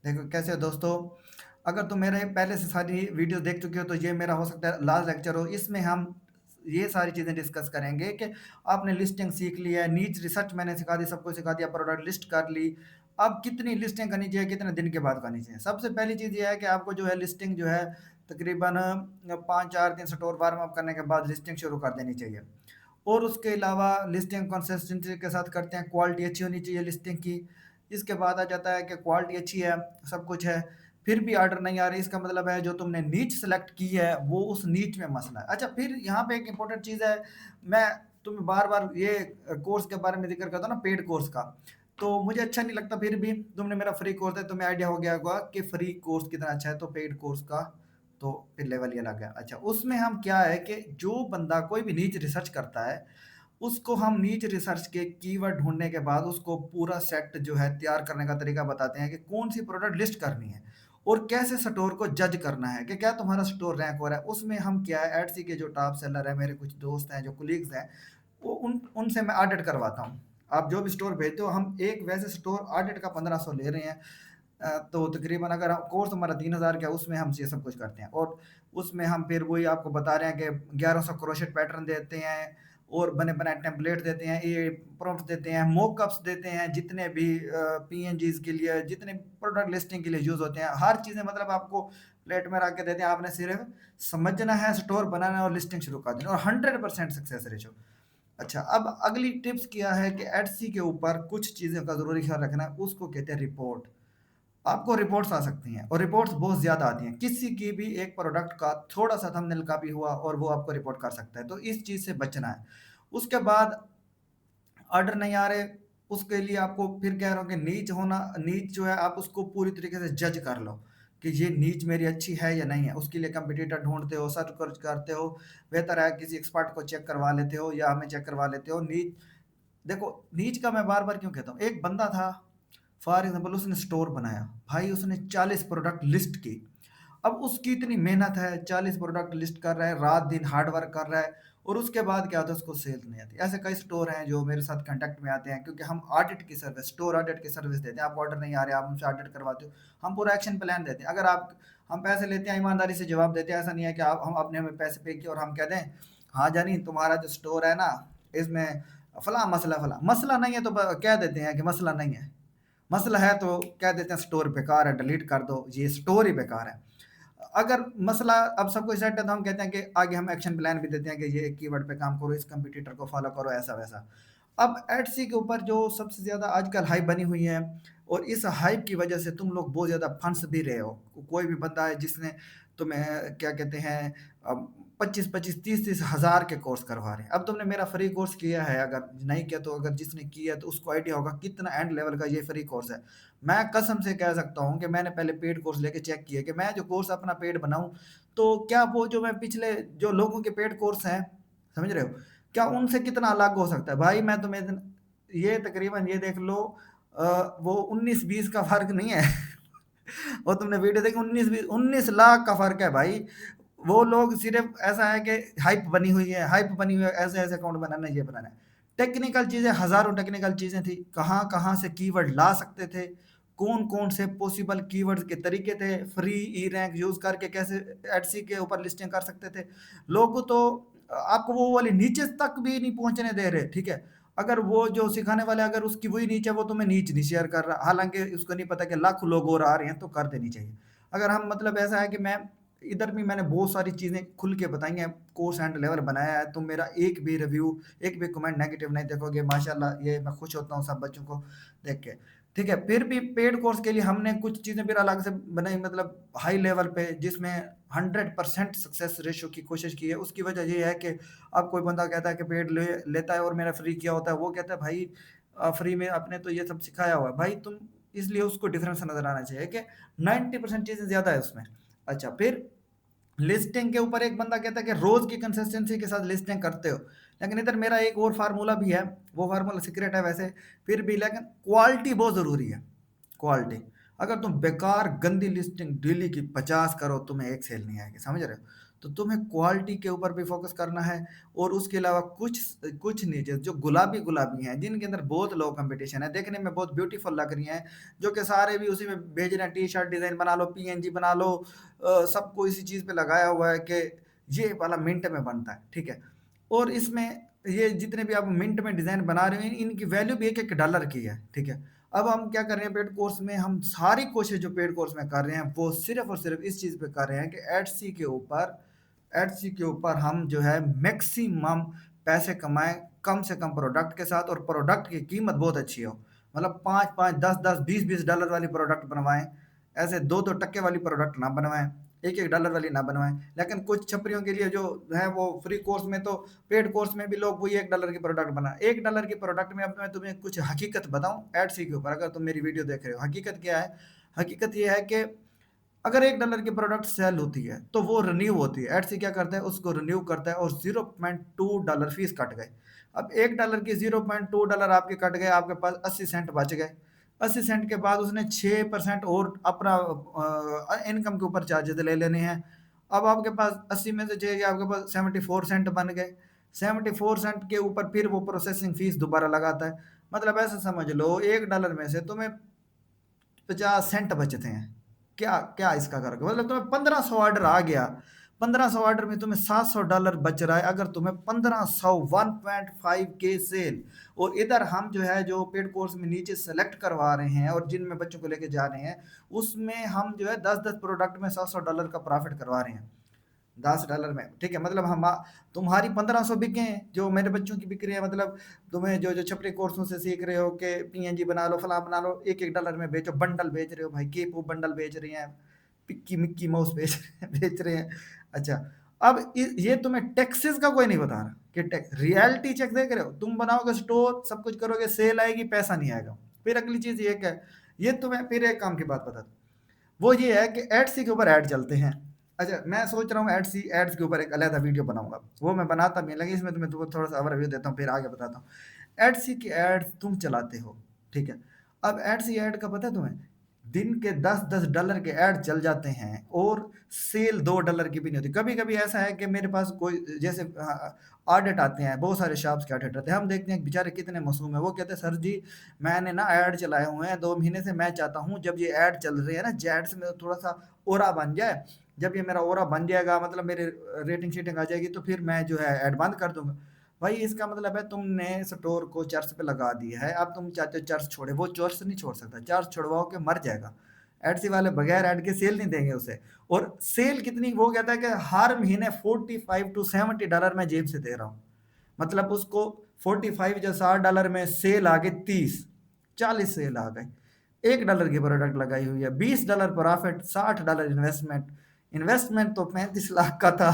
देखो कैसे हो दोस्तों। अगर तुम मेरे पहले से सारी वीडियो देख चुके हो तो ये मेरा हो सकता है लास्ट लेक्चर हो। इसमें हम ये सारी चीज़ें डिस्कस करेंगे कि आपने लिस्टिंग सीख ली है, नीच रिसर्च मैंने सिखा दी, सबको सिखा दिया, प्रोडक्ट लिस्ट कर ली। अब कितनी लिस्टिंग करनी चाहिए, कितने दिन के बाद करनी चाहिए। सबसे पहली चीज़ ये है कि आपको जो है लिस्टिंग जो है तकरीबन 5-4 दिन स्टोर वार्म अप करने के बाद लिस्टिंग शुरू कर देनी चाहिए। और उसके अलावा लिस्टिंग कंसिस्टेंसी के साथ करते हैं, क्वालिटी अच्छी होनी चाहिए लिस्टिंग की। इसके बाद आ जाता है कि क्वालिटी अच्छी है, सब कुछ है, फिर भी ऑर्डर नहीं आ रही, इसका मतलब है जो तुमने नीच सेलेक्ट की है वो उस नीच में मसला है। अच्छा, फिर यहाँ पे एक इंपॉर्टेंट चीज़ है, मैं तुम्हें बार बार ये कोर्स के बारे में जिक्र करता हूँ ना, पेड कोर्स का। तो मुझे अच्छा नहीं लगता, फिर भी तुमने मेरा फ्री कोर्स है, तुम्हें आइडिया हो गया होगा कि फ्री कोर्स कितना अच्छा है, तो पेड कोर्स का तो फिर लेवल ही अलग है। अच्छा, उसमें हम क्या है कि जो बंदा कोई भी नीच रिसर्च करता है, उसको हम नीच रिसर्च के कीवर्ड ढूँढने के बाद उसको पूरा सेट जो है तैयार करने का तरीका बताते हैं कि कौन-सी प्रोडक्ट लिस्ट करनी है और कैसे स्टोर को जज करना है कि क्या तुम्हारा स्टोर रैंक हो रहा है। उसमें हम क्या है, एडसी के जो टॉप सेलर हैं, मेरे कुछ दोस्त हैं, जो कोलीग्स हैं, वो उनसे मैं ऑडिट करवाता हूँ। आप जो भी स्टोर भेजते हो, हम एक वैसे स्टोर ऑडिट का 1500 ले रहे हैं। तो तकरीबन अगर कोर्स हमारा 3000 का है, उसमें हम ये सब कुछ करते हैं। और उसमें हम फिर वही आपको बता रहे हैं कि 1100 क्रोशेट पैटर्न देते हैं और बने बनाए टेम्पलेट देते हैं, ये प्रॉम्प्ट देते हैं, मॉकअप्स देते हैं, जितने भी पीएनजीज के लिए, जितने प्रोडक्ट लिस्टिंग के लिए यूज होते हैं, हर चीज़ें मतलब आपको प्लेट में रख के देते हैं। आपने सिर्फ समझना है, स्टोर बनाना है और लिस्टिंग शुरू कर देना, और 100% सक्सेस रेशो। अच्छा, अब अगली टिप्स क्या है कि एडसी के ऊपर कुछ चीज़ों का ज़रूरी ख्याल रखना है, उसको कहते हैं रिपोर्ट। आपको रिपोर्ट्स आ सकती हैं और रिपोर्ट्स बहुत ज़्यादा आती हैं। किसी की भी एक प्रोडक्ट का थोड़ा-सा थंबनेल कॉपी हुआ और वो आपको रिपोर्ट कर सकता है, तो इस चीज़ से बचना है। उसके बाद ऑर्डर नहीं आ रहे, उसके लिए आपको फिर कह रहा हूँ कि नीच जो है आप उसको पूरी तरीके से जज कर लो कि ये नीच मेरी अच्छी है या नहीं है। उसके लिए कंपटीटर ढूँढते हो, सर्च करते हो, बेहतर है किसी एक्सपर्ट को चेक करवा लेते हो या हमें चेक करवा लेते हो। देखो, नीच का मैं बार-बार क्यों कहता हूँ, एक बंदा था, फॉर एग्जाम्पल उसने स्टोर बनाया, भाई उसने 40 प्रोडक्ट लिस्ट की। अब उसकी इतनी मेहनत है, 40 प्रोडक्ट लिस्ट कर रहा है, रात दिन हार्ड वर्क कर रहा है, और उसके बाद क्या होता है, उसको सेल नहीं आती। ऐसे कई स्टोर हैं जो मेरे साथ कांटेक्ट में आते हैं, क्योंकि हम ऑडिट की सर्विस, स्टोर ऑडिट की सर्विस देते हैं। आपको ऑर्डर नहीं आ रहे, आप हमसे ऑडिट करवाते हो, हम पूरा एक्शन प्लान देते हैं। अगर आप हम पैसे लेते हैं, ईमानदारी से जवाब देते हैं। ऐसा नहीं है कि आप हम अपने हमें पैसे पे किए और हम कह दें हाँ जानी तुम्हारा जो स्टोर है ना, इसमें फला मसला, फला मसला नहीं है तो कह देते हैं कि मसला नहीं है। मसला है तो कह देते हैं स्टोर बेकार है, डिलीट कर दो, ये स्टोर ही बेकार है। अगर मसला अब सब कुछ सेट है तो हम कहते हैं कि आगे हम एक्शन प्लान भी देते हैं कि ये कीवर्ड पे काम करो, इस कंपटीटर को फॉलो करो, ऐसा वैसा। अब एडसी के ऊपर जो सबसे ज़्यादा आजकल हाइप बनी हुई है, और इस हाइप की वजह से तुम लोग बहुत ज़्यादा फंस भी रहे हो। कोई भी बंदा है जिसने तुम्हें क्या कहते हैं 25-25 30-30 हज़ार के कोर्स करवा रहे हैं। अब तुमने मेरा फ्री कोर्स किया है, अगर नहीं किया तो अगर जिसने किया है तो उसको आइडिया होगा कितना एंड लेवल का ये फ्री कोर्स है। मैं कसम से कह सकता हूँ कि मैंने पहले पेड कोर्स लेके चेक किया कि मैं जो कोर्स अपना पेड बनाऊँ, तो क्या वो जो मैं पिछले जो लोगों के पेड कोर्स हैं, समझ रहे हो? क्या उनसे कितना अलग हो सकता है? भाई मैं तुम्हें ये तकरीबन ये देख लो, वो 19-20 का फ़र्क नहीं है। वो तुमने वीडियो देखी, 19 लाख का फ़र्क है भाई। वो लोग सिर्फ ऐसा है कि हाइप बनी हुई है, ऐसे-ऐसे अकाउंट बनाना है, ये बनाना है। टेक्निकल चीज़ें, हज़ारों टेक्निकल चीज़ें थी। कहाँ-कहाँ से कीवर्ड ला सकते थे, कौन-कौन से पॉसिबल कीवर्ड्स के तरीके थे, फ्री ई रैंक यूज़ करके कैसे एडसी के ऊपर लिस्टिंग कर सकते थे। लोग तो आपको वो वाली नीचे तक भी नहीं पहुँचने दे रहे, ठीक है? अगर वो जो सिखाने वाला है, अगर उसकी वही नीच है, वो तुम्हें नीच नहीं शेयर कर रहा, हालाँकि उसको नहीं पता कि लाखों लोग और आ रहे हैं, तो कर देनी चाहिए। अगर हम मतलब ऐसा है कि मैं इधर भी मैंने बहुत सारी चीज़ें खुल के बताई हैं, कोर्स एंड लेवल बनाया है, तुम मेरा एक भी रिव्यू, एक भी कमेंट नेगेटिव नहीं देखोगे, माशाल्लाह ये मैं खुश होता हूँ सब बच्चों को देख के। ठीक है, फिर भी पेड कोर्स के लिए हमने कुछ चीज़ें फिर अलग से बनाई, मतलब हाई लेवल पे, जिसमें 100% सक्सेस रेशियो की कोशिश की है। उसकी वजह ये है कि अब कोई बंदा कहता है कि पेड लेता है और मैंने फ्री किया होता है, वो कहता है भाई फ्री में आपने तो ये सब सिखाया हुआ है भाई तुम, इसलिए उसको डिफरेंस नजर आना चाहिए कि 90% चीज़ें ज़्यादा है उसमें। अच्छा, फिर लिस्टिंग के ऊपर एक बंदा कहता है कि रोज की कंसिस्टेंसी के साथ लिस्टिंग करते हो, लेकिन इधर मेरा एक और फार्मूला भी है, वो फार्मूला सीक्रेट है वैसे, फिर भी, लेकिन क्वालिटी बहुत ज़रूरी है। क्वालिटी, अगर तुम बेकार गंदी लिस्टिंग डेली की 50 करो, तुम्हें एक सेल नहीं आएगी, समझ रहे हो? तो तुम्हें क्वालिटी के ऊपर भी फोकस करना है। और उसके अलावा कुछ कुछ नीचे जो गुलाबी गुलाबी हैं जिनके अंदर बहुत लो कंपटीशन है, देखने में बहुत ब्यूटीफुल लग रही हैं, जो कि सारे भी उसी में भेज रहे हैं, टी शर्ट डिजाइन बना लो, पीएनजी बना लो, सबको इसी चीज पे लगाया हुआ है कि ये वाला मिंट में बनता है, ठीक है। और इसमें ये जितने भी आप मिंट में डिजाइन बना रहे हो इनकी वैल्यू भी एक एक डॉलर की है, ठीक है। अब हम क्या कर रहे हैं पेड कोर्स में, हम सारी कोशिश जो पेड कोर्स में कर रहे हैं वो सिर्फ और सिर्फ इस चीज पे कर रहे हैं कि एडसी के ऊपर हम जो है मैक्सिमम पैसे कमाएं, कम से कम प्रोडक्ट के साथ, और प्रोडक्ट की कीमत बहुत अच्छी हो। मतलब 5-5, 10-10, 20-20 डॉलर वाली प्रोडक्ट बनवाएं, ऐसे 2-2 टक्के वाली प्रोडक्ट ना बनवाएं, 1-1 डॉलर वाली ना बनवाएं। लेकिन कुछ छपरियों के लिए जो है वो फ्री कोर्स में, तो पेड कोर्स में भी लोग वही 1 डॉलर की प्रोडक्ट बना, 1 डॉलर की प्रोडक्ट में। अब मैं तुम्हें कुछ हकीकत बताऊं एडसी के ऊपर, अगर तुम मेरी वीडियो देख रहे हो, हकीकत क्या है? हकीकत ये है कि अगर 1 डॉलर की प्रोडक्ट सेल होती है तो वो रिन्यू होती है, एडसी क्या करता है उसको रिन्यू करता है, और 0.2 डॉलर फीस कट गए। अब 1 डॉलर की 0.2 डॉलर आपके कट गए, आपके पास 80 सेंट बच गए। 80 सेंट के बाद उसने 6% और अपना इनकम के ऊपर चार्जेस ले लेने हैं। अब आपके पास 80 में से चाहिए, आपके पास 74 सेंट बन गए। 74 सेंट के ऊपर फिर वो प्रोसेसिंग फीस दोबारा लगाता है। मतलब ऐसा समझ लो 1 डॉलर में से तुम्हें 50 सेंट बचते हैं। क्या क्या इसका करके मतलब तुम्हें 1500 ऑर्डर आ गया, 1500 ऑर्डर में तुम्हें 700 डॉलर बच रहा है। अगर तुम्हें 1500 1.5 के सेल, और इधर हम जो है जो पेड कोर्स में नीचे सेलेक्ट करवा रहे हैं और जिनमें बच्चों को लेके जा रहे हैं, उसमें हम जो है 10-10 प्रोडक्ट में 700 डॉलर का प्रॉफिट करवा रहे हैं, 10 डॉलर में, ठीक है। मतलब हम तुम्हारी 1500 बिके हैं जो मेरे बच्चों की बिक रही है, मतलब तुम्हें जो जो छपरी कोर्सों से सीख रहे हो कि पीएनजी बना लो, फला बना लो, 1-1 डॉलर में बेचो, बंडल बेच रहे हो भाई, के पॉप बंडल बेच रहे हैं, पिक्की मिक्की माउस बेच रहे हैं। अच्छा, अब ये तुम्हें टैक्सेस का कोई नहीं बता रहा कि टैक्स, रियलिटी चेक देख रहे हो, तुम बनाओगे स्टोर, सब कुछ करोगे, सेल आएगी, पैसा नहीं आएगा। फिर अगली चीज ये क्या है, ये तुम्हें फिर एक काम की बात बता दूं, वो ये है कि एड्स के ऊपर ऐड चलते हैं। अच्छा, मैं सोच रहा हूँ एड्स के ऊपर एक अलग भी वीडियो बनाऊंगा, वो मैं बनाता भी, लेकिन इसमें तुम्हें थोड़ा सा ओवरव्यू देता हूँ, फिर आगे बताता हूँ। एड्स की एड्स तुम चलाते हो, ठीक है। अब एड्स ऐड का पता है तुम्हें, दिन के 10-10 डॉलर के ऐड चल जाते हैं, और सेल 2 डॉलर की भी नहीं होती। कभी कभी ऐसा है कि मेरे पास कोई जैसे ऑडिट आते हैं, बहुत सारे शॉप्स के ऑडिट आते हैं, हम देखते हैं बेचारे कितने मासूम है, वो कहते हैं सर जी मैंने ना ऐड चलाए हुए हैं 2 महीने से, मैं चाहता हूँ जब ये ऐड चल रही है ना जेड्स में थोड़ा सा ओरा बन जाए, जब ये मेरा ओरा बन जाएगा, मतलब मेरे रेटिंग शीटिंग आ जाएगी, तो फिर मैं जो है ऐड बंद कर दूंगा। भाई इसका मतलब है तुमने स्टोर को चर्च पे लगा दिया है, अब तुम चाहते हो चर्च छोड़े, वो चर्च नहीं छोड़ सकता, चर्च छोड़वाओ के मर जाएगा। एडसी वाले बगैर ऐड के सेल नहीं देंगे उसे। और सेल कितनी, वो कहता है कि हर महीने 45 to 70 डॉलर मैं जेब से दे रहा हूँ। मतलब उसको 45 या 60 डॉलर में सेल आ गई, 30-40 सेल आ गई, 1 डॉलर की प्रोडक्ट लगाई हुई है, 20 dollar profit, 60 dollar investment. Investment तो 35 लाख का था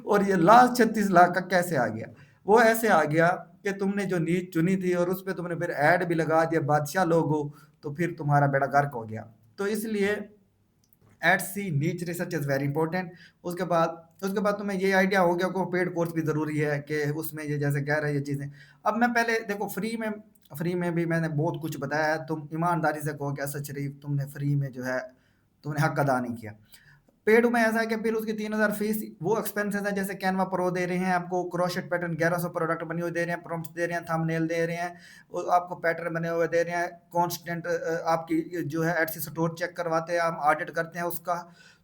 और ये लास्ट 36 लाख का कैसे आ गया? वो ऐसे आ गया कि तुमने जो नीच चुनी थी और उस पर तुमने फिर ऐड भी लगा दिया, बादशाह लोगो, तो फिर तुम्हारा बेड़ा गर्क हो गया। तो इसलिए एट सी नीच रिसर्च इज वेरी इंपॉर्टेंट। उसके बाद तुम्हें ये आइडिया हो गया को पेड कोर्स भी जरूरी है कि उसमें ये जैसे कह रहे हैं ये चीजें। अब मैं पहले देखो फ्री में भी मैंने बहुत कुछ बताया है, तुम ईमानदारी से कहो कि असद शरीफ तुमने फ्री में जो है तुमने हक अदा नहीं किया। पेड में ऐसा है कि फिर उसकी 3000 फीस, वो एक्सपेंसेस है, जैसे कैनवा प्रो दे रहे हैं आपको, क्रोशेट पैटर्न 1100 प्रोडक्ट बनी हुई दे रहे हैं, प्रॉम्प्ट्स दे रहे हैं, थंबनेल दे रहे हैं, वो आपको पैटर्न बने हुए दे रहे हैं, कांस्टेंट आपकी जो है एटसी स्टोर चेक करवाते हैं, हम ऑडिट करते हैं उसका।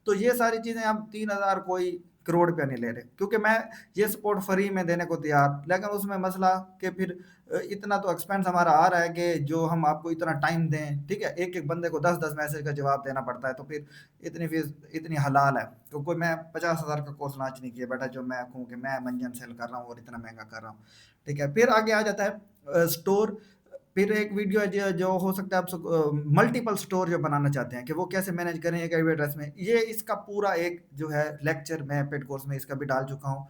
तो ये सारी चीजें हम 3000 कोई करोड़ रुपया नहीं ले रहे, क्योंकि मैं ये सपोर्ट फ्री में देने को तैयार, लेकिन उसमें मसला कि फिर इतना तो एक्सपेंस हमारा आ रहा है कि जो हम आपको इतना टाइम दें, ठीक है, एक एक बंदे को 10-10 मैसेज का जवाब देना पड़ता है, तो फिर इतनी फीस इतनी हलाल है। तो कोई मैं 50,000 का कोर्स लॉन्च नहीं किया बेटा जो मैं कहूँ कि मैं मंजन सेल कर रहा हूँ और इतना महंगा कर रहा हूँ, ठीक है। फिर आगे आ जाता है स्टोर। फिर एक वीडियो है जो हो सकता है आप मल्टीपल स्टोर जो बनाना चाहते हैं कि वो कैसे मैनेज करें एक एड्रेस में, ये इसका पूरा एक जो है लेक्चर मैं पेड कोर्स में इसका भी डाल चुका हूँ।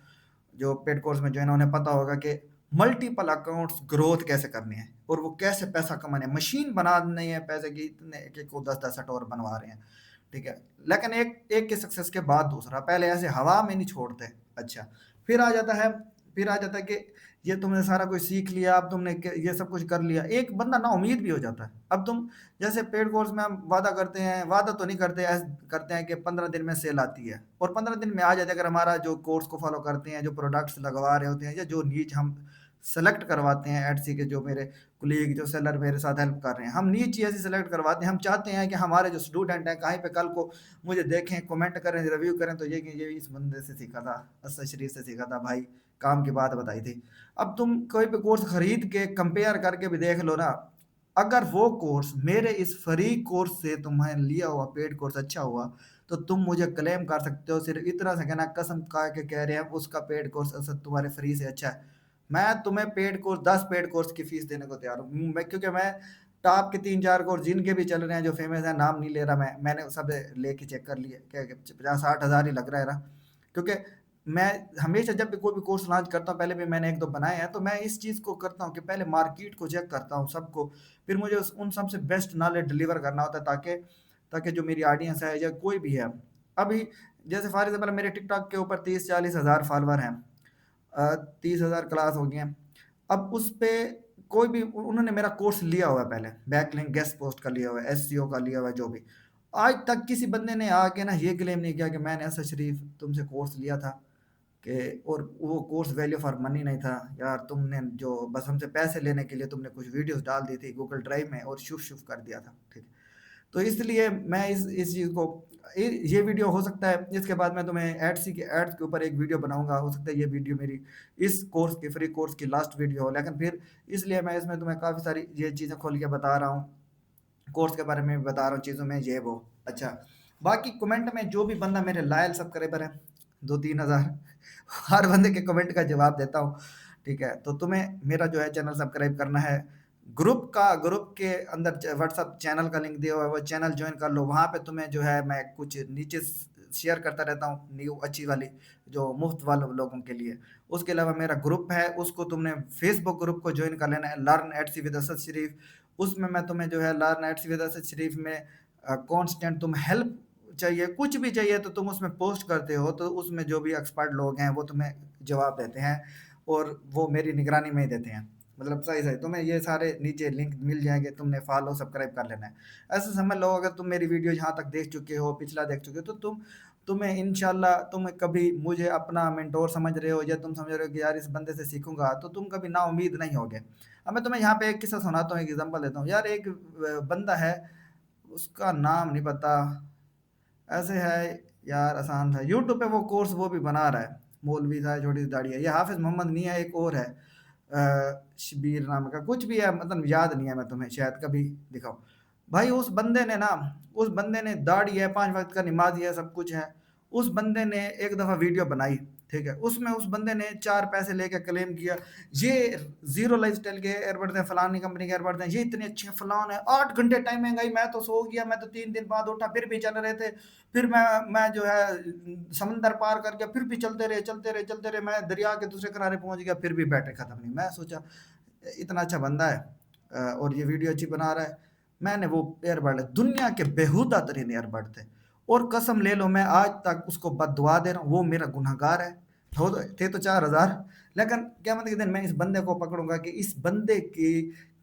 जो पेड कोर्स में जो है ना उन्हें पता होगा कि मल्टीपल अकाउंट्स ग्रोथ कैसे करनी है और वो कैसे पैसा कमाने है, मशीन बनानी है पैसे की, इतने एक एक को 10-10 स्टोर बनवा रहे हैं, ठीक है। लेकिन एक एक के सक्सेस के बाद दूसरा, पहले ऐसे हवा में नहीं छोड़ते। अच्छा, फिर आ जाता है फिर आ जाता है कि ये तुमने सारा कुछ सीख लिया, अब तुमने ये सब कुछ कर लिया, एक बंदा ना उम्मीद भी हो जाता है। अब तुम जैसे पेड कोर्स में हम वादा करते हैं, वादा तो नहीं करते, ऐसे करते हैं कि 15 दिन में सेल आती है और 15 दिन में आ जाती है। अगर हमारा जो कोर्स को फॉलो करते हैं, जो प्रोडक्ट्स लगवा रहे होते हैं या जो नीच हम सेलेक्ट करवाते हैं एडसी के, जो मेरे कुलीग जो सेलर मेरे साथ हेल्प कर रहे हैं, हम नीच ही ऐसी सेलेक्ट करवाते हैं। हम चाहते हैं कि हमारे जो स्टूडेंट हैं कहीं पे कल को मुझे देखें, कमेंट करें, रिव्यू करें तो ये कि ये इस बंदे से सीखा था, असद शरीफ से सीखा था भाई, काम की बात बताई थी। अब तुम कोई भी कोर्स खरीद के कंपेयर करके भी देख लो ना, अगर वो कोर्स मेरे इस फ्री कोर्स से तुम्हें लिया हुआ पेड कोर्स अच्छा हुआ, तो तुम मुझे क्लेम कर सकते हो, सिर्फ इतना सा कहना, कसम खा के कह रहे हैं उसका पेड कोर्स असल तुम्हारे फ्री से अच्छा है। मैं तुम्हें पेड कोर्स 10 पेड कोर्स की फीस देने को तैयार हूँ मैं, क्योंकि मैं टॉप के 3-4 कोर्स जिनके भी चल रहे हैं जो फेमस है, नाम नहीं ले रहा मैंने सब लेके चेक कर लिए, क्या 50-60 हज़ार ही लग रहा है ना। क्योंकि मैं हमेशा जब भी कोई भी कोर्स लॉन्च करता हूँ, पहले भी मैंने एक दो बनाए हैं, तो मैं इस चीज़ को करता हूँ कि पहले मार्केट को चेक करता हूँ सबको, फिर मुझे उन सबसे बेस्ट नॉलेज डिलीवर करना होता है, ताकि ताकि जो मेरी ऑडियंस है या कोई भी है, अभी जैसे फॉर एग्जाम्पल मेरे टिकटॉक के ऊपर 30-40 हज़ार फॉलोअर हैं, 30 हज़ार क्लास हो गई हैं। अब उस पे कोई भी उन्होंने मेरा कोर्स लिया हुआ है, पहले बैकलिंक गेस्ट पोस्ट का लिया हुआ है, एसईओ का लिया हुआ है, जो भी, आज तक किसी बंदे ने आके ना ये क्लेम नहीं किया कि मैंने ऐसा शरीफ तुमसे कोर्स लिया था कि, और वो कोर्स वैल्यू फॉर मनी नहीं था यार, तुमने जो बस हमसे पैसे लेने के लिए तुमने कुछ वीडियोस डाल दी थी गूगल ड्राइव में और शुफ शुफ कर दिया था, ठीक। तो इसलिए मैं इस चीज़ को, ये वीडियो हो सकता है इसके बाद मैं तुम्हें एड्स के ऊपर एक वीडियो बनाऊंगा, हो सकता है ये वीडियो मेरी इस कोर्स की फ्री कोर्स की लास्ट वीडियो हो, लेकिन फिर इसलिए मैं इसमें तुम्हें काफ़ी सारी ये चीज़ें खोल के बता रहा हूँ, कोर्स के बारे में भी बता रहा हूँ, चीज़ों में ये वो। अच्छा, बाकी कमेंट में जो भी बंदा मेरे लायल सब्सक्राइबर है, 2-3 हज़ार, हर बंदे के कमेंट का जवाब देता हूँ, ठीक है। तो तुम्हें मेरा जो है चैनल सब्सक्राइब करना है, ग्रुप के अंदर व्हाट्सअप चैनल का लिंक दिया हुआ है, वो चैनल ज्वाइन कर लो, वहाँ पे तुम्हें जो है मैं कुछ नीचे शेयर करता रहता हूँ न्यू अच्छी वाली, जो मुफ्त वाले लोगों के लिए। उसके अलावा मेरा ग्रुप है, उसको तुमने फेसबुक ग्रुप को ज्वाइन कर लेना है, learn at C with Asad Sharif. उसमें मैं तुम्हें जो है learn at C with Asad Sharif में कांस्टेंट तुम हेल्प चाहिए, कुछ भी चाहिए तो तुम उसमें पोस्ट करते हो, तो उसमें जो भी एक्सपर्ट लोग हैं वो तुम्हें जवाब देते हैं, और वो मेरी निगरानी में ही देते हैं, मतलब सही सही तुम्हें ये सारे नीचे लिंक मिल जाएंगे, तुमने फॉलो सब्सक्राइब कर लेना है। ऐसे समझ लो, अगर तुम मेरी वीडियो यहाँ तक देख चुके हो, पिछला देख चुके हो, तो तुम्हें इंशाल्लाह, तुम कभी मुझे अपना मेंटोर समझ रहे हो, या तुम समझ रहे हो कि यार इस बंदे से सीखूंगा, तो तुम कभी ना उम्मीद नहीं होगे। अब मैं तुम्हें यहाँ पे एक किस्सा सुनाता हूँ, एक एग्जांपल देता हूँ यार। एक बंदा है, उसका नाम नहीं पता, ऐसे है यार, आसान था, यूट्यूब पे वो कोर्स वो भी बना रहा है, मौलवी था, छोटी सी दाढ़ी है, ये हाफिज मोहम्मद नहीं है, एक और है, शबीर नाम का कुछ भी है, मतलब याद नहीं है, मैं तुम्हें शायद कभी दिखाऊं। भाई उस बंदे ने ना, उस बंदे ने दाढ़ी है, 5 वक्त का नमाज है, सब कुछ है। उस बंदे ने एक दफ़ा वीडियो बनाई, ठीक है, उसमें उस बंदे ने 4 पैसे लेके क्लेम किया, ये जीरो लाइफ स्टाइल के एयरबड्स हैं, फलानी कंपनी के एयरबड्स हैं, ये इतने अच्छे हैं, फलान है, 8 घंटे टाइम महंगाई, मैं तो सो गया, मैं तो 3 दिन बाद उठा, फिर भी चल रहे थे। फिर मैं जो है समंदर पार कर गया, फिर भी चलते रहे चलते रहे चलते रहे, मैं दरिया के दूसरे किनारे पहुंच गया, फिर भी बैटरी खत्म नहीं। मैं सोचा इतना अच्छा बंदा है, और ये वीडियो अच्छी बना रहा है। मैंने वो एयरबड, दुनिया के बेहुदा तरीन एयरबड थे, और कसम ले लो मैं आज तक उसको बददुआ दे रहा हूँ, वो मेरा गुनहगार है। थे तो 4 हज़ार, लेकिन क्या मतलब के दिन मैं इस बंदे को पकड़ूंगा कि इस बंदे की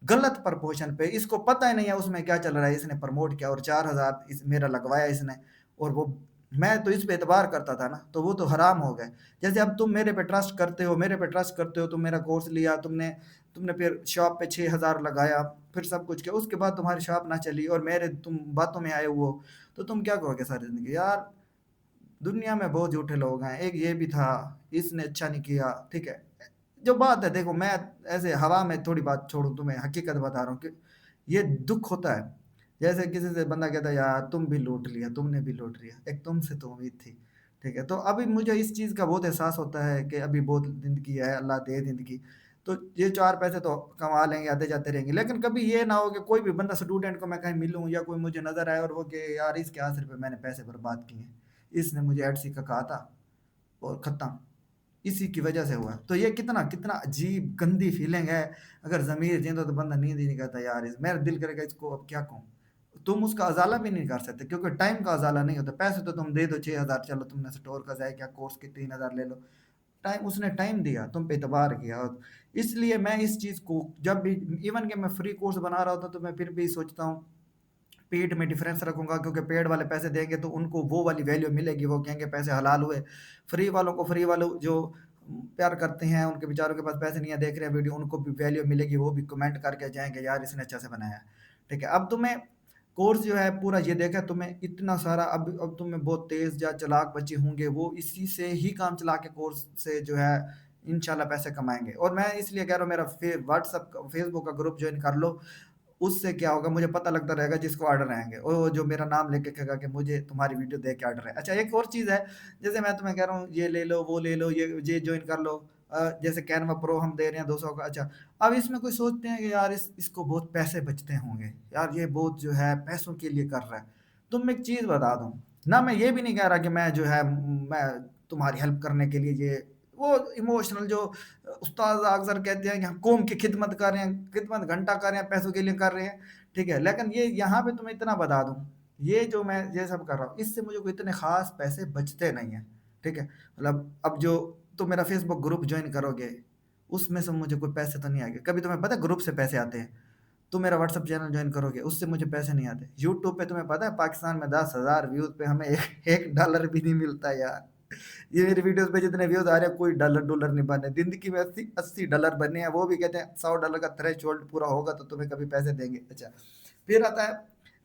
गलत प्रपोर्शन पे, इसको पता ही नहीं है उसमें क्या चल रहा है, इसने प्रमोट किया और 4 हज़ार मेरा लगवाया इसने, और वो, मैं तो इस पे एतबार करता था ना, तो वो तो हराम हो गए। जैसे अब तुम मेरे पे ट्रस्ट करते हो, तुम मेरा कोर्स लिया, तुमने तुमने फिर शॉप पे 6 हज़ार लगाया, फिर सब कुछ किया, उसके बाद तुम्हारी शॉप ना चली और मेरे तुम बातों में आए हुए, तो तुम क्या करोगे सारी जिंदगी यार। दुनिया में बहुत झूठे लोग हैं, एक ये भी था, इसने अच्छा नहीं किया, ठीक है। जो बात है, देखो मैं ऐसे हवा में थोड़ी बात छोड़ूं, तुम्हें हकीकत बता रहा हूँ कि ये दुख होता है। जैसे किसी से बंदा कहता है यार तुम भी लूट लिया, तुमने भी लूट लिया, एक तुमसे तो उम्मीद थी, ठीक है। तो अभी मुझे इस चीज़ का बहुत एहसास होता है कि अभी बहुत ज़िंदगी है, अल्लाह दे ज़िंदगी, तो ये 4 पैसे तो कमा लेंगे, आते जाते रहेंगे, लेकिन कभी ये ना हो कि कोई भी बंदा स्टूडेंट को मैं कहीं मिलूं या कोई मुझे नजर आए और वो कि यार इसके हाथ पे मैंने पैसे बर्बाद किए हैं, इसने मुझे एडसी का कहा था और खत्म, इसी की वजह से हुआ। तो ये कितना कितना अजीब गंदी फीलिंग है। अगर ज़मीर जिंदा तो बंदा नींद ही नहीं करता यार, इस मेरा दिल करेगा इसको अब क्या कहूँ। तुम उसका अजाला भी नहीं कर सकते, क्योंकि टाइम का अजाला नहीं होता। पैसे तो तुम दे दो 6 हज़ार, चलो तुमने स्टोर का जाए क्या, कोर्स के 3 हज़ार ले लो, टाइम उसने टाइम दिया, तुम पे एतबार किया। और इसलिए मैं इस चीज़ को जब भी, इवन कि मैं फ्री कोर्स बना रहा होता तो मैं फिर भी सोचता हूँ पेड में डिफरेंस रखूंगा, क्योंकि पेड वाले पैसे देंगे तो उनको वो वाली वैल्यू मिलेगी, वो कहेंगे पैसे हलाल हुए। फ्री वालों को, फ्री वालों जो प्यार करते हैं, उनके बेचारों के पास पैसे नहीं है, देख रहे हैं वीडियो, उनको भी वैल्यू मिलेगी, वो भी कमेंट करके जाएंगे यार इसने अच्छा से बनाया। ठीक है, अब तुम्हें कोर्स जो है पूरा ये देखा, तुम्हें इतना सारा, अब तुम्हें बहुत तेज या चालाक बच्चे होंगे, वो इसी से ही काम चला के कोर्स से जो है इंशाल्लाह पैसे कमाएंगे। और मैं इसलिए कह रहा हूँ मेरा व्हाट्सअप फेसबुक का ग्रुप ज्वाइन कर लो। उससे क्या होगा, मुझे पता लगता रहेगा जिसको ऑर्डर आएंगे, और वो जो मेरा नाम लेके कहेगा कि मुझे तुम्हारी वीडियो देख के ऑर्डर है। अच्छा, एक और चीज़ है, जैसे मैं तुम्हें कह रहा हूँ ये ले लो, वो ले लो, ये ज्वाइन कर लो। जैसे कैनवा प्रो हम दे रहे हैं 200 का। अच्छा, अब इसमें कोई सोचते हैं कि यार इसको बहुत पैसे बचते होंगे, यार ये बहुत जो है पैसों के लिए कर रहा है। तुम एक चीज़ बता दूं ना, मैं ये भी नहीं कह रहा कि मैं जो है मैं तुम्हारी हेल्प करने के लिए ये वो इमोशनल जो उस्ताद अक्सर कहते हैं कि हम कौम की खिदमत कर रहे हैं, खिदमत घंटा कर रहे हैं, पैसों के लिए कर रहे हैं। ठीक है, लेकिन ये यहाँ पे तुम्हें इतना बता दूं, ये जो मैं ये सब कर रहा हूँ इससे मुझे कोई इतने खास पैसे बचते नहीं है। ठीक है, मतलब अब जो तुम मेरा फेसबुक ग्रुप ज्वाइन करोगे उसमें से मुझे कोई पैसे तो नहीं आएंगे, कभी तुम्हें पता है ग्रुप से पैसे आते हैं? तुम मेरा व्हाट्सअप चैनल ज्वाइन करोगे उससे मुझे पैसे नहीं आते। यूट्यूब पे तुम्हें पता है पाकिस्तान में 10,000 व्यूज पे हमें एक डॉलर भी नहीं मिलता यार। ये मेरी वीडियोस पे जितने व्यूज आ रहे हैं कोई डॉलर डॉलर नहीं बने, जिंदगी में 80 80 डॉलर बने हैं, वो भी कहते हैं 100 डॉलर का थ्रेशोल्ड पूरा होगा तो तुम्हें कभी पैसे देंगे। अच्छा, फिर आता है,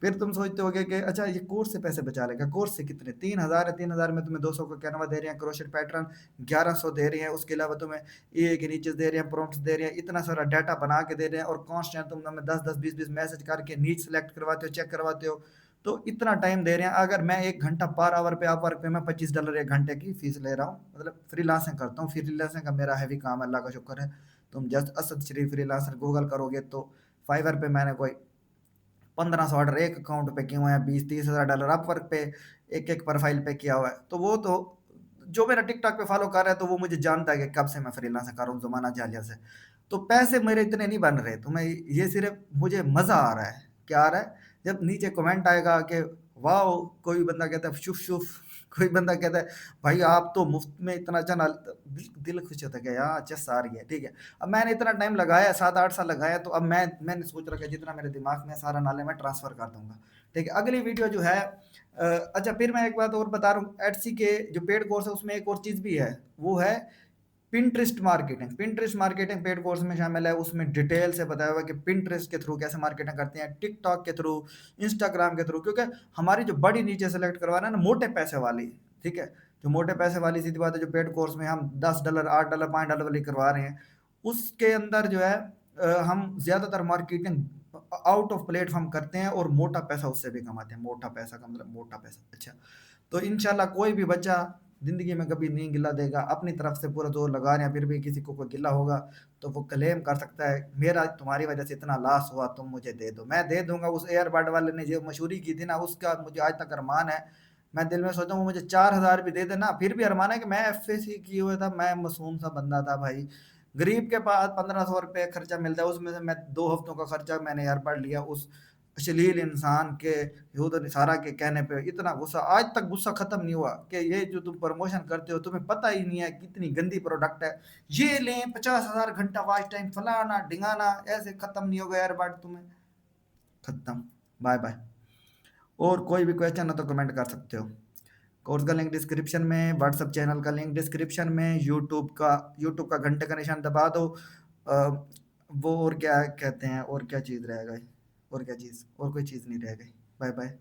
फिर तुम सोचते होगे कि अच्छा ये कोर्स से पैसे बचा लेगा, कोर्स से कितने, 3,000 है, 3,000 में तुम्हें 200 का कैनवा दे रहे हैं, क्रोशेट पैटर्न 1100 दे रहे हैं, उसके अलावा तुम्हें ए के नीचे दे रहे हैं, प्रॉम्प्ट्स दे रहे हैं, इतना सारा डाटा बना के दे रहे हैं, और कांस्टेंट तुम हमें 10 10 20 20 मैसेज करके नीच सेलेक्ट करवाते हो, चेक करवाते हो। तो इतना टाइम दे रहे हैं, अगर मैं 1 घंटा पर आवर पे, आप वर्क पे मैं $25 1 घंटे की फीस ले रहा हूँ, मतलब फ्रीलांसिंग करता हूँ, फ्रीलांसिंग का मेरा हैवी काम है, अल्लाह का शुक्र है। तुम जस्ट असद शरीफ फ्रीलांसर गूगल करोगे तो फाइवर पे मैंने कोई 1500 ऑर्डर एक अकाउंट पे किए हुए हैं, 20 30 हज़ार डॉलर अपवर्क पे एक एक प्रोफाइल पे किया हुआ है। तो वो तो जो मेरा टिकटॉक पे फॉलो कर रहा है तो वो मुझे जानता है कि कब से मैं फ्रीलांसर कर रहा हूँ, जमाना जालिया से। तो पैसे मेरे इतने नहीं बन रहे, तो मैं ये सिर्फ मुझे मजा आ रहा है। क्या आ रहा है, जब नीचे कमेंट आएगा कि वाह, कोई बंदा कहता है शुफ शुफ, कोई बंदा कहता है भाई आप तो मुफ्त में इतना अच्छा ना, दिल खुश होता है कि यार अच्छा आ रही है। ठीक है, अब मैंने इतना टाइम लगाया, 7 8 साल लगाया, तो अब मैंने सोच रखा है जितना मेरे दिमाग में सारा नाले में ट्रांसफर कर दूंगा। ठीक है, अगली वीडियो जो है अच्छा, फिर मैं एक बात और बता रहा हूँ, एटसी के जो पेड कोर्स है उसमें एक और चीज़ भी है, वो है Pinterest marketing. Pinterest marketing paid course में शामिल है, उसमें डिटेल से बताया हुआ है कि पिंटरेस्ट के थ्रू कैसे मार्केटिंग करते हैं, टिकटॉक के थ्रू, इंस्टाग्राम के थ्रू, क्योंकि हमारी जो बड़ी नीचे सेलेक्ट करवा रहे हैं ना मोटे पैसे वाली। ठीक है, जो मोटे पैसे वाली, सीधी बात है, जो पेड कोर्स में हम $10 $8 $5 वाली करवा रहे हैं, उसके अंदर जो है हम ज़्यादातर मार्केटिंग आउट ऑफ प्लेटफॉर्म करते हैं और मोटा पैसा उससे भी कमाते हैं। मोटा पैसा का मतलब मोटा पैसा। अच्छा, तो इंशाल्लाह कोई भी बच्चा ज़िंदगी में कभी नहीं गिला देगा, अपनी तरफ से पूरा जोर लगा रहे हैं, फिर भी किसी को कोई गिला होगा तो वो क्लेम कर सकता है मेरा तुम्हारी वजह से इतना लॉस हुआ, तुम मुझे दे दो, मैं दे दूंगा। उस एयरबड वाले ने जो मशहूरी की थी ना, उसका मुझे आज तक अरमान है। मैं दिल में सोचता हूँ मुझे 4,000 भी दे देना, फिर भी अरमान है कि मैं एफएसी किए हुए था, मैं मासूम सा बंदा था भाई। गरीब के पास 1500 रुपये खर्चा मिलता है, उसमें से मैं 2 हफ्तों का खर्चा मैंने एयरबड लिया उस अश्लील इंसान के यहूद निसारा के कहने पे। इतना गुस्सा, आज तक गुस्सा खत्म नहीं हुआ कि ये जो तुम प्रमोशन करते हो तुम्हें पता ही नहीं है कितनी गंदी प्रोडक्ट है, ये लें 50,000 घंटा वॉच टाइम, फलाना ढिंगाना, ऐसे खत्म नहीं होगा यार बाट तुम्हें। खत्म, बाय बाय। और कोई भी क्वेश्चन है तो कमेंट कर सकते हो। कोर्स का लिंक डिस्क्रिप्शन में, व्हाट्सअप चैनल का लिंक डिस्क्रिप्शन में, यूट्यूब का घंटे का निशान दबा दो। अ, वो और क्या कहते हैं, और क्या चीज़ रह गई, और क्या चीज़, और कोई चीज़ नहीं रह गई। Bye bye.